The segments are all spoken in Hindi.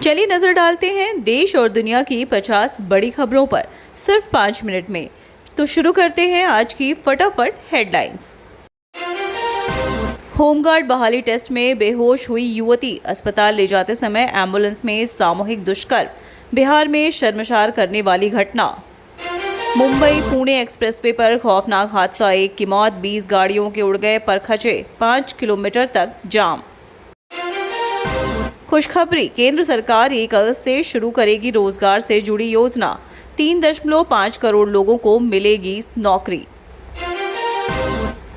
चलिए नजर डालते हैं देश और दुनिया की 50 बड़ी खबरों पर सिर्फ 5 मिनट में। तो शुरू करते हैं आज की फटाफट हेडलाइंस। होमगार्ड बहाली टेस्ट में बेहोश हुई युवती, अस्पताल ले जाते समय एम्बुलेंस में सामूहिक दुष्कर्म, बिहार में शर्मसार करने वाली घटना। मुंबई पुणे एक्सप्रेसवे पर खौफनाक हादसा, एक की मौत, 20 गाड़ियों के उड़ गए परखचे, 5 किलोमीटर तक जाम। खुशखबरी, केंद्र सरकार 1 अगस्त से शुरू करेगी रोजगार से जुड़ी योजना, 3.5 करोड़ लोगों को मिलेगी नौकरी।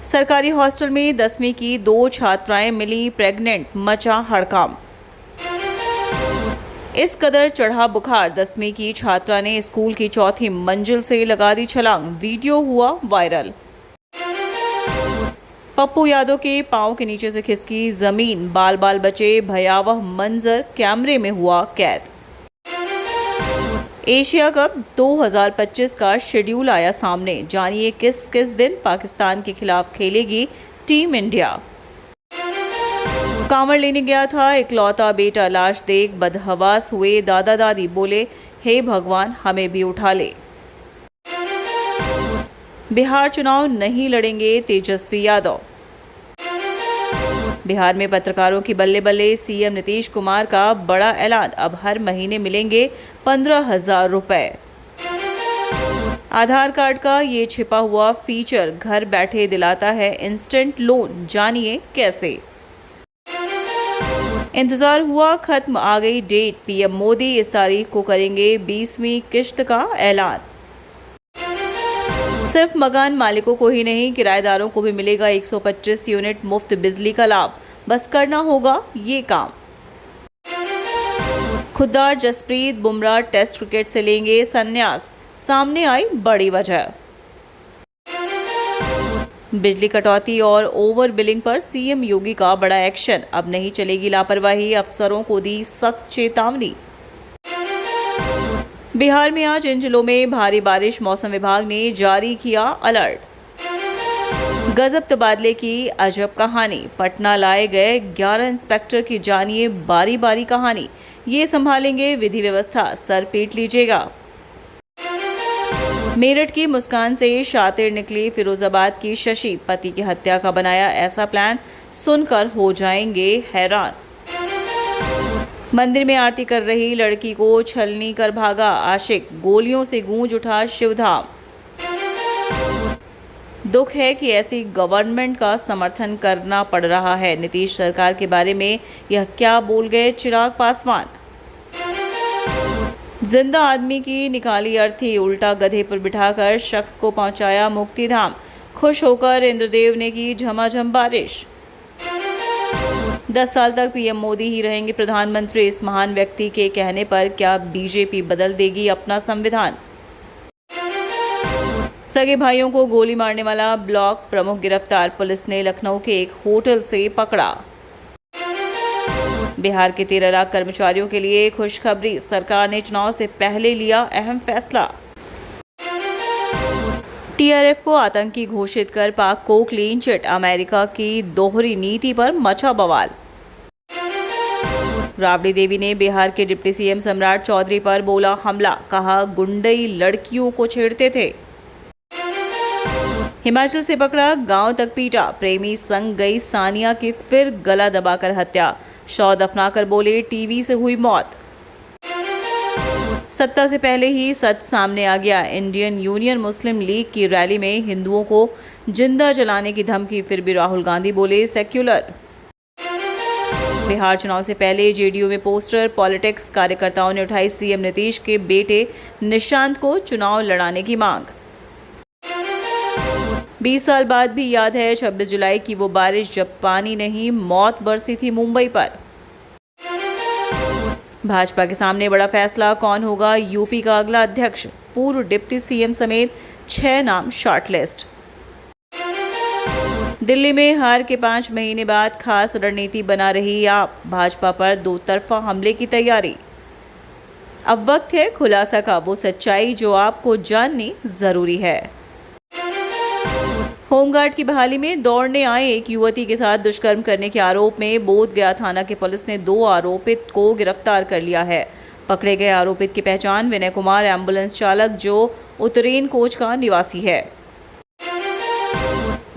सरकारी हॉस्टल में 10वीं की 2 छात्राएं मिली प्रेग्नेंट, मचा हड़कंप। इस कदर चढ़ा बुखार, 10वीं की छात्रा ने स्कूल की 4थी मंजिल से लगा दी छलांग, वीडियो हुआ वायरल। पप्पू यादव के पांव के नीचे से खिसकी जमीन, बाल बाल बचे, भयावह मंजर कैमरे में हुआ कैद। एशिया कप 2025 का शेड्यूल आया सामने, जानिए किस किस दिन पाकिस्तान के खिलाफ खेलेगी टीम इंडिया। कांवड़ लेने गया था इकलौता बेटा, लाश देख बदहवास हुए दादा दादी, बोले हे भगवान हमें भी उठा ले। बिहार चुनाव नहीं लड़ेंगे तेजस्वी यादव। बिहार में पत्रकारों की बल्ले बल्ले, सीएम नीतीश कुमार का बड़ा ऐलान, अब हर महीने मिलेंगे 15,000 रुपए। आधार कार्ड का ये छिपा हुआ फीचर घर बैठे दिलाता है इंस्टेंट लोन, जानिए कैसे। इंतजार हुआ खत्म, आ गई डेट, पीएम मोदी इस तारीख को करेंगे 20वीं किश्त का ऐलान। सिर्फ मकान मालिकों को ही नहीं, किराएदारों को भी मिलेगा 125 यूनिट मुफ्त बिजली का लाभ, बस करना होगा ये काम। खुद्दार जसप्रीत बुमराह टेस्ट क्रिकेट से लेंगे संन्यास, सामने आई बड़ी वजह। बिजली कटौती और ओवर बिलिंग पर सीएम योगी का बड़ा एक्शन, अब नहीं चलेगी लापरवाही, अफसरों को दी सख्त चेतावनी। बिहार में आज इन जिलों में भारी बारिश, मौसम विभाग ने जारी किया अलर्ट। गजब तबादले की अजब कहानी, पटना लाए गए 11 इंस्पेक्टर की जानिए बारी बारी कहानी, ये संभालेंगे विधि व्यवस्था, सर पीट लीजिएगा। मेरठ की मुस्कान से शातिर निकली फिरोजाबाद की शशि, पति की हत्या का बनाया ऐसा प्लान, सुनकर हो जाएंगे हैरान। मंदिर में आरती कर रही लड़की को छलनी कर भागा आशिक, गोलियों से गूंज उठा शिवधाम। दुख है कि ऐसी गवर्नमेंट का समर्थन करना पड़ रहा है, नीतीश सरकार के बारे में यह क्या बोल गए चिराग पासवान। जिंदा आदमी की निकाली अर्थी, उल्टा गधे पर बिठाकर शख्स को पहुंचाया मुक्तिधाम, खुश होकर इंद्रदेव ने की झमाझम बारिश। 10 साल तक पीएम मोदी ही रहेंगे प्रधानमंत्री, इस महान व्यक्ति के कहने पर क्या बीजेपी बदल देगी अपना संविधान। सगे भाइयों को गोली मारने वाला ब्लॉक प्रमुख गिरफ्तार, पुलिस ने लखनऊ के एक होटल से पकड़ा। बिहार के 13 लाख कर्मचारियों के लिए खुशखबरी, सरकार ने चुनाव से पहले लिया अहम फैसला। टीआरएफ को आतंकी घोषित कर पाक को क्लीन चिट, अमेरिका की दोहरी नीति पर मचा बवाल। राबड़ी देवी ने बिहार के डिप्टी सीएम सम्राट चौधरी पर बोला हमला, कहा गुंडई लड़कियों को छेड़ते थे। हिमाचल से पकड़ा, गांव तक पीटा, प्रेमी संग गई सानिया की फिर गला दबाकर हत्या, शव दफनाकर बोले टीवी से हुई मौत। सत्ता से पहले ही सच सामने आ गया, इंडियन यूनियन मुस्लिम लीग की रैली में हिंदुओं को जिंदा जलाने की धमकी, फिर भी राहुल गांधी बोले सेक्युलर। बिहार चुनाव से पहले जेडीयू में पोस्टर पॉलिटिक्स, कार्यकर्ताओं ने उठाई सीएम नीतीश के बेटे निशांत को चुनाव लड़ाने की मांग। 20 साल बाद भी याद है 26 जुलाई की वो बारिश, जब पानी नहीं मौत बरसी थी मुंबई पर। भाजपा के सामने बड़ा फैसला, कौन होगा यूपी का अगला अध्यक्ष, पूर्व डिप्टी सीएम समेत 6 नाम शॉर्टलिस्ट। दिल्ली में हार के 5 महीने बाद खास रणनीति बना रही आप, भाजपा पर 2 तरफा हमले की तैयारी। अब वक्त है खुलासा का, वो सच्चाई जो आपको जाननी जरूरी है। होमगार्ड की बहाली में दौड़ने आए एक युवती के साथ दुष्कर्म करने के आरोप में बोधगया थाना की पुलिस ने 2 आरोपित को गिरफ्तार कर लिया है। पकड़े गए आरोपित की पहचान विनय कुमार एम्बुलेंस चालक जो उतरेन कोच का निवासी है।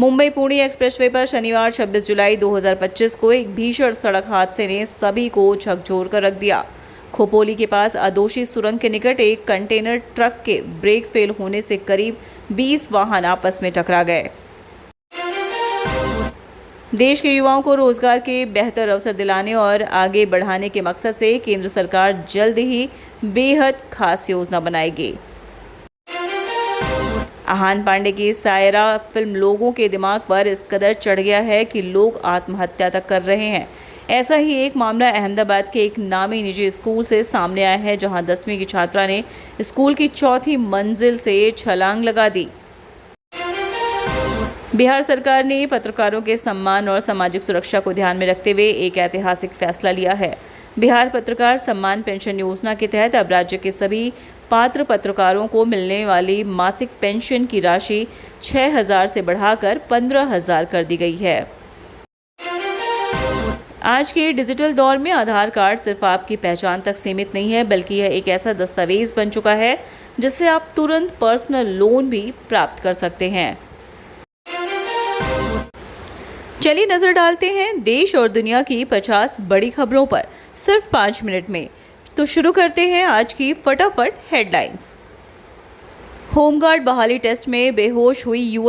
मुंबई पुणे एक्सप्रेसवे पर शनिवार 26 जुलाई 2025 को एक भीषण सड़क हादसे ने सभी को झकझोर कर रख दिया। खोपोली के पास अदोशी सुरंग के निकट एक कंटेनर ट्रक के ब्रेक फेल होने से करीब 20 वाहन आपस में टकरा गए। देश के युवाओं को रोजगार के बेहतर अवसर दिलाने और आगे बढ़ाने के मकसद से केंद्र सरकार जल्द ही बेहद खास योजना बनाएगी। आहान पांडे की सायरा फिल्म लोगों के दिमाग पर इस कदर चढ़ गया है कि लोग आत्महत्या तक कर रहे हैं। ऐसा ही एक मामला अहमदाबाद के एक नामी निजी स्कूल से सामने आया है, जहां 10वीं की छात्रा ने स्कूल की 4थी मंजिल से छलांग लगा दी। बिहार सरकार ने पत्रकारों के सम्मान और सामाजिक सुरक्षा को ध्यान में रखते हुए एक ऐतिहासिक फैसला लिया है। बिहार पत्रकार सम्मान पेंशन योजना के तहत अब राज्य के सभी पात्र पत्रकारों को मिलने वाली मासिक पेंशन की राशि 6,000 से बढ़ाकर 15,000 कर दी गई है। आज के डिजिटल दौर में आधार कार्ड सिर्फ आपकी पहचान तक सीमित नहीं है, बल्कि यह एक ऐसा दस्तावेज बन चुका है जिससे आप तुरंत पर्सनल लोन भी प्राप्त कर सकते हैं। चलिए नजर डालते हैं देश और दुनिया की 50 बड़ी खबरों पर सिर्फ 5 मिनट में। तो शुरू करते हैं आज की फटाफट हेडलाइंस। होमगार्ड बहाली टेस्ट में बेहोश हुई युवती